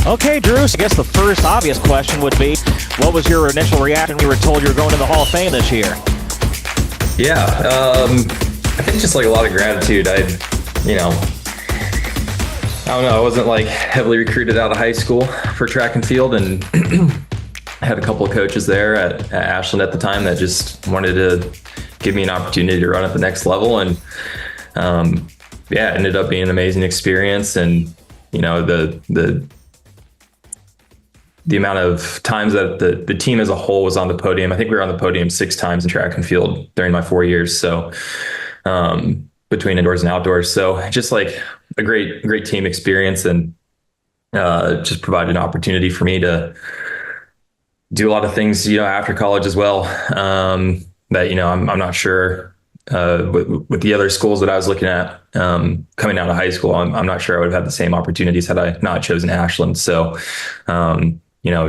Okay, Drew, so I guess the first obvious question would be, what was your initial reaction when you were told you were going to the Hall of Fame this year? Yeah, I think just like a lot of gratitude. I don't know, I wasn't like heavily recruited out of high school for track and field, and I had a couple of coaches there at Ashland at the time that just wanted to give me an opportunity to run at the next level. And it ended up being an amazing experience. And, the amount of times that the team as a whole was on the podium. I think we were on the podium 6 times in track and field during my 4 years. So between indoors and outdoors. So just like a great team experience, and just provided an opportunity for me to do a lot of things, after college as well. That, I'm not sure with the other schools that I was looking at coming out of high school, I'm not sure I would have had the same opportunities had I not chosen Ashland. So,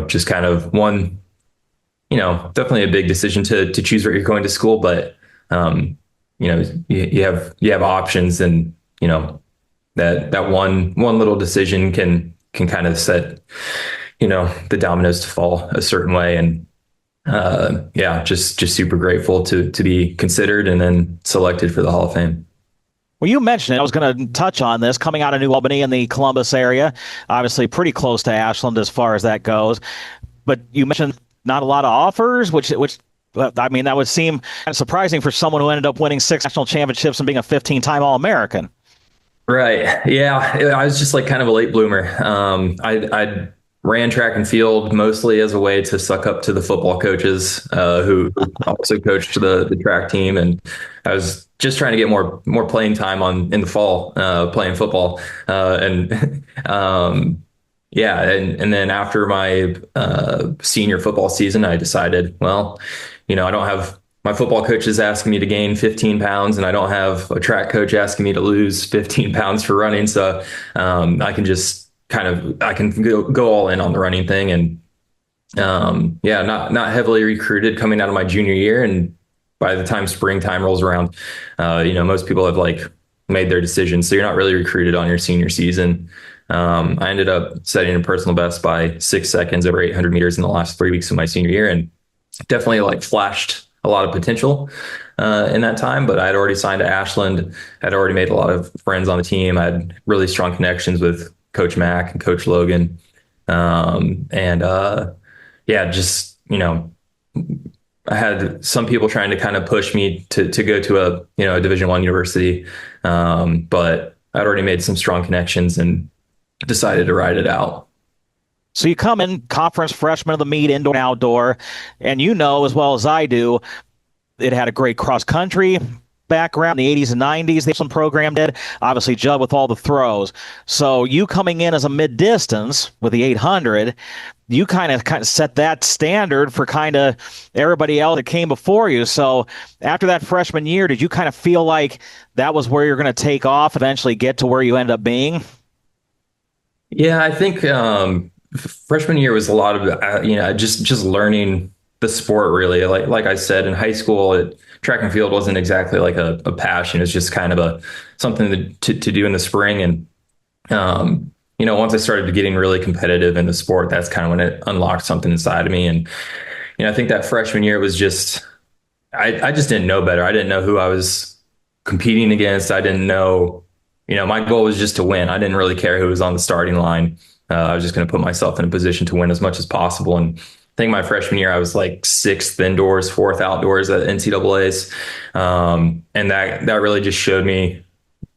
just kind of one, definitely a big decision to choose where you're going to school, but, you have options, and, that one little decision can kind of set, the dominoes to fall a certain way. And, just super grateful to be considered and then selected for the Hall of Fame. Well, you mentioned it. I was going to touch on this. Coming out of New Albany in the Columbus area, obviously pretty close to Ashland as far as that goes. But you mentioned not a lot of offers, which I mean, that would seem kind of surprising for someone who ended up winning 6 national championships and being a 15-time All-American. Right. Yeah. I was just like kind of a late bloomer. I ran track and field mostly as a way to suck up to the football coaches who also coached the track team, and I was just trying to get more playing time in the fall playing football, and then after my senior football season, I decided, well, I don't have my football coaches asking me to gain 15 pounds, and I don't have a track coach asking me to lose 15 pounds for running, so I can just I can go all in on the running thing. And not heavily recruited coming out of my junior year. And by the time springtime rolls around, most people have like made their decisions. So you're not really recruited on your senior season. I ended up setting a personal best by 6 seconds over 800 meters in the last 3 weeks of my senior year, and definitely like flashed a lot of potential in that time. But I had already signed to Ashland. I'd already made a lot of friends on the team. I had really strong connections with Coach Mack and Coach Logan. I had some people trying to kind of push me to go to a Division I university. But I'd already made some strong connections and decided to ride it out. So you come in conference freshman of the meet, indoor and outdoor, and as well as I do, it had a great cross country background in the 80s and 90s. The Ashland program did, obviously Judd with all the throws. So you coming in as a mid-distance with the 800, you kind of set that standard for kind of everybody else that came before you. So after that freshman year, did you kind of feel like that was where you're going to take off, eventually get to where you end up being? Yeah, I think freshman year was a lot of just learning the sport, really. Like I said, in high school, track and field wasn't exactly like a passion. It's just kind of something to do in the spring. And, once I started getting really competitive in the sport, that's kind of when it unlocked something inside of me. And, I think that freshman year was just, I just didn't know better. I didn't know who I was competing against. I didn't know, my goal was just to win. I didn't really care who was on the starting line. I was just going to put myself in a position to win as much as possible. And I think my freshman year, I was like 6th indoors, 4th outdoors at NCAAs. And that really just showed me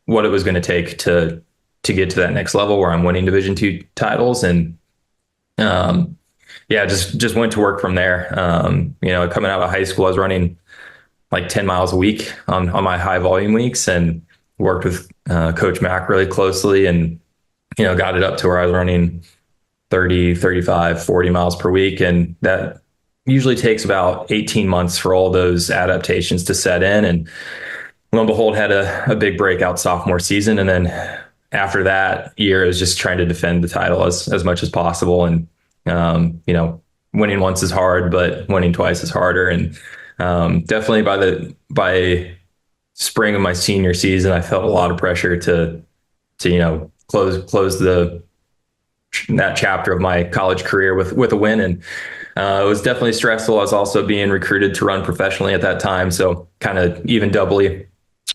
what it was going to take to get to that next level where I'm winning Division II titles. And just went to work from there. Coming out of high school, I was running like 10 miles a week on my high volume weeks, and worked with Coach Mack really closely, and got it up to where I was running 30, 35, 40 miles per week. And that usually takes about 18 months for all those adaptations to set in. And lo and behold, had a big breakout sophomore season. And then after that year, I was just trying to defend the title as much as possible. And, winning once is hard, but winning twice is harder. And definitely by spring of my senior season, I felt a lot of pressure to close the that chapter of my college career with a win. And it was definitely stressful. I was also being recruited to run professionally at that time, so kind of even doubly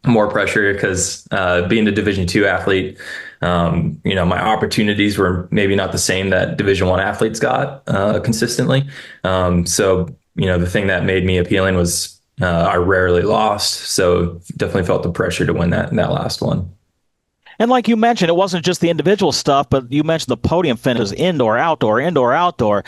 more pressure because being a Division II athlete, my opportunities were maybe not the same that Division I athletes got consistently. So the thing that made me appealing was I rarely lost, so definitely felt the pressure to win that last one. And like you mentioned, it wasn't just the individual stuff, but you mentioned the podium finishes, indoor, outdoor, indoor, outdoor.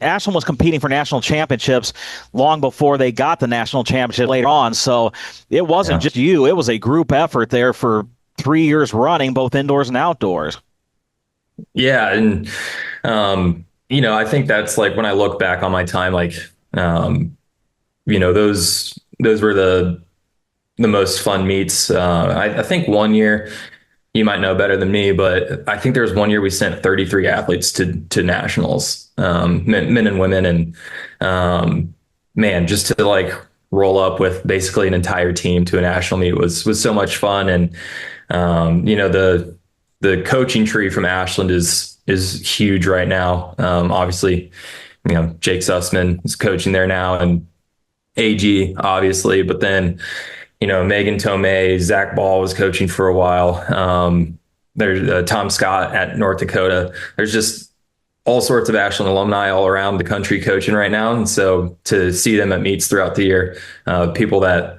Ashland was competing for national championships long before they got the national championship later on. So it wasn't Yeah. just you; it was a group effort there for 3 years running, both indoors and outdoors. Yeah, and I think that's like when I look back on my time, like those were the most fun meets. I think one year you might know better than me, but I think there was one year we sent 33 athletes to nationals, men and women, and man, just to like roll up with basically an entire team to a national meet was so much fun. And the coaching tree from Ashland is huge right now. Obviously, Jake Sussman is coaching there now, and AG obviously, but then Megan Tomei, Zach Ball was coaching for a while. There's Tom Scott at North Dakota. There's just all sorts of Ashland alumni all around the country coaching right now. And so to see them at meets throughout the year, people that,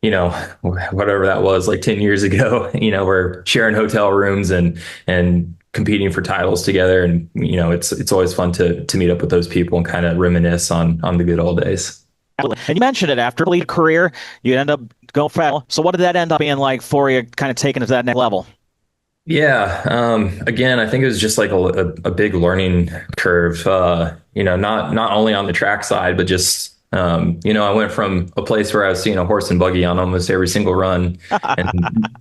whatever that was like 10 years ago, were sharing hotel rooms and competing for titles together. And, it's always fun to meet up with those people and kind of reminisce on the good old days. And you mentioned it after lead career, you end up going federal. So what did that end up being like for you, kind of taking it to that next level? Yeah. Again, I think it was just like a big learning curve. Not only on the track side, but just I went from a place where I was seeing a horse and buggy on almost every single run, and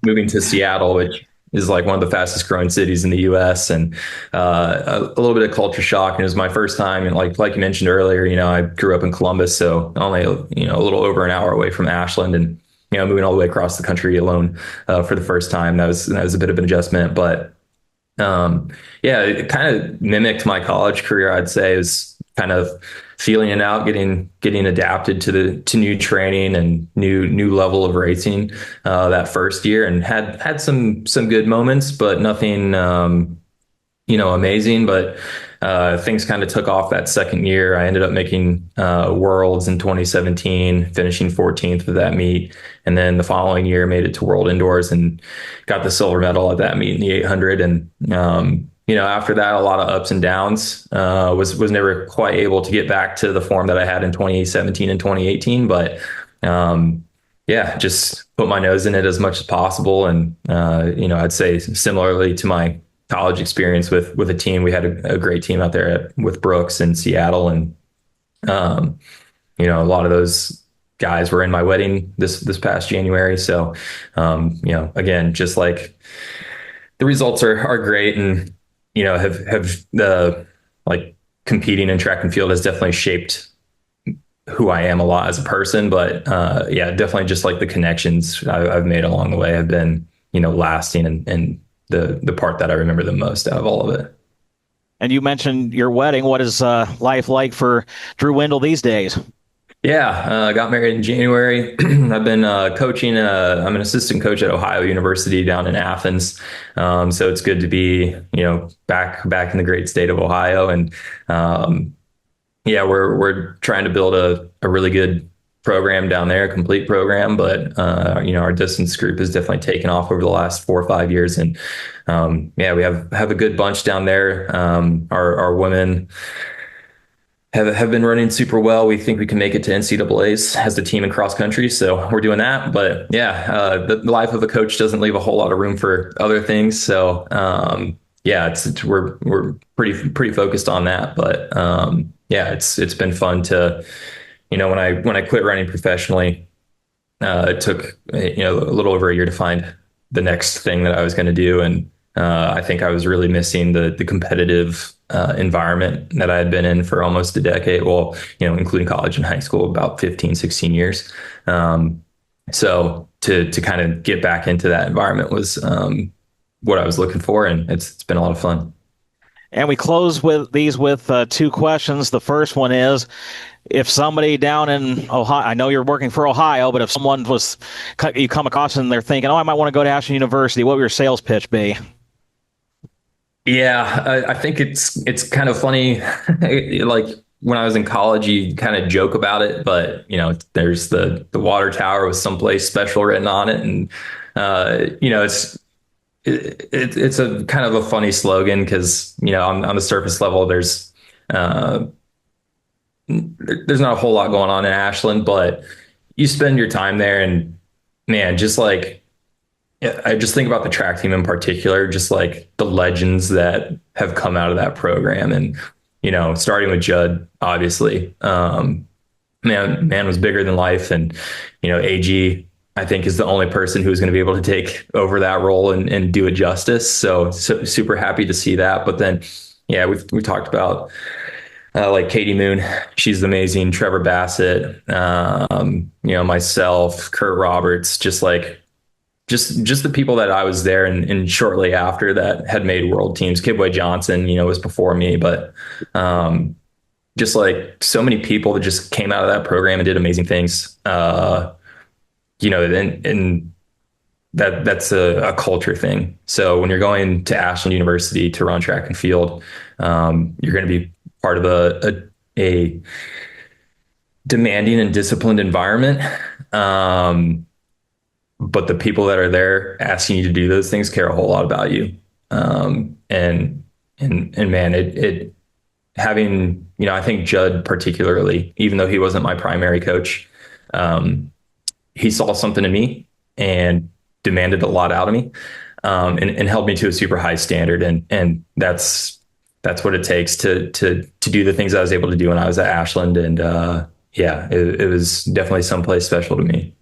moving to Seattle, which is like one of the fastest growing cities in the U.S. and a little bit of culture shock. And it was my first time, and like you mentioned earlier, I grew up in Columbus, so only a little over an hour away from Ashland, and moving all the way across the country alone for the first time. That was a bit of an adjustment, but yeah, it kind of mimicked my college career. I'd say is kind of feeling it out, getting adapted to new training and new level of racing that first year, and had some good moments, but nothing amazing. But things kind of took off that second year. I ended up making Worlds in 2017, finishing 14th with that meet. And then the following year made it to World Indoors and got the silver medal at that meet in the 800. And, after that, a lot of ups and downs, was never quite able to get back to the form that I had in 2017 and 2018. But, yeah, just put my nose in it as much as possible. And, I'd say similarly to my college experience with a team. We had a great team out there with Brooks in Seattle, and a lot of those guys were in my wedding this past January. So again, just like the results are great, and have the like competing in track and field has definitely shaped who I am a lot as a person. But yeah, definitely just like the connections I've made along the way have been lasting and the part that I remember the most out of all of it. And you mentioned your wedding. What is life like for Drew Windle these days? Yeah, got married in January. I've been coaching. I'm an assistant coach at Ohio University down in Athens. So it's good to be, back in the great state of Ohio. And yeah, we're trying to build a really good program down there, a complete program. But our distance group has definitely taken off over the last 4 or 5 years, and yeah, we have a good bunch down there. Our women have been running super well. We think we can make it to NCAA's as the team in cross country, so we're doing that. But yeah, the life of a coach doesn't leave a whole lot of room for other things. So yeah, we're pretty focused on that. But yeah, it's been fun to when I quit running professionally, it took a little over a year to find the next thing that I was going to do, and I think I was really missing the competitive environment that I had been in for almost a decade. Well, including college and high school, about 15, 16 years. So to kind of get back into that environment was what I was looking for, and it's been a lot of fun. And we close with these with two questions. The first one is, if somebody down in Ohio, I know you're working for Ohio, but if someone was, you come across and they're thinking, oh, I might want to go to Ashland University, what would your sales pitch be? Yeah, I think it's kind of funny. Like when I was in college, you kind of joke about it, but there's the water tower with someplace special written on it, and it's a kind of a funny slogan because on the surface level, uh, there's not a whole lot going on in Ashland, but you spend your time there, and man, just like yeah, I just think about the track team in particular, just like the legends that have come out of that program. And, starting with Judd, obviously, man was bigger than life. And, AG, I think, is the only person who's going to be able to take over that role and do it justice. So super happy to see that. But then, yeah, we've talked about like Katie Moon, she's amazing. Trevor Bassett, myself, Kurt Roberts, just the people that I was there and shortly after that had made world teams. Kidway Johnson, was before me, but just like so many people that just came out of that program and did amazing things. And that's a culture thing. So when you're going to Ashland University to run track and field, you're going to be part of a demanding and disciplined environment. But the people that are there asking you to do those things care a whole lot about you. And man, it having, I think Judd particularly, even though he wasn't my primary coach, he saw something in me and demanded a lot out of me, and held me to a super high standard. And that's what it takes to do the things I was able to do when I was at Ashland. And yeah, it was definitely someplace special to me.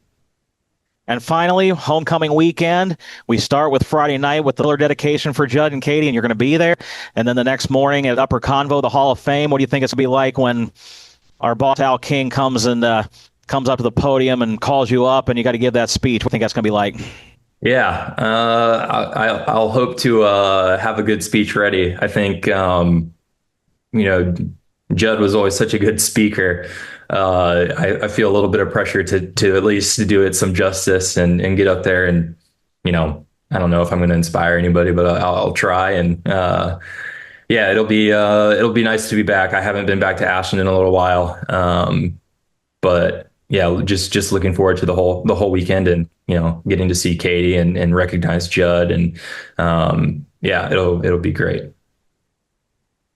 And finally, homecoming weekend. We start with Friday night with the Miller dedication for Judd and Katie, and you're going to be there. And then the next morning at Upper Convo, the Hall of Fame. What do you think it's going to be like when our boss Al King comes up to the podium and calls you up, and you got to give that speech? What do you think that's going to be like? Yeah, I'll hope to have a good speech ready. I think Judd was always such a good speaker. I feel a little bit of pressure to at least do it some justice and get up there and, I don't know if I'm going to inspire anybody, but I'll try. And yeah, it'll be nice to be back. I haven't been back to Ashland in a little while, but yeah, just looking forward to the whole weekend and getting to see Katie and recognize Judd and yeah, it'll be great.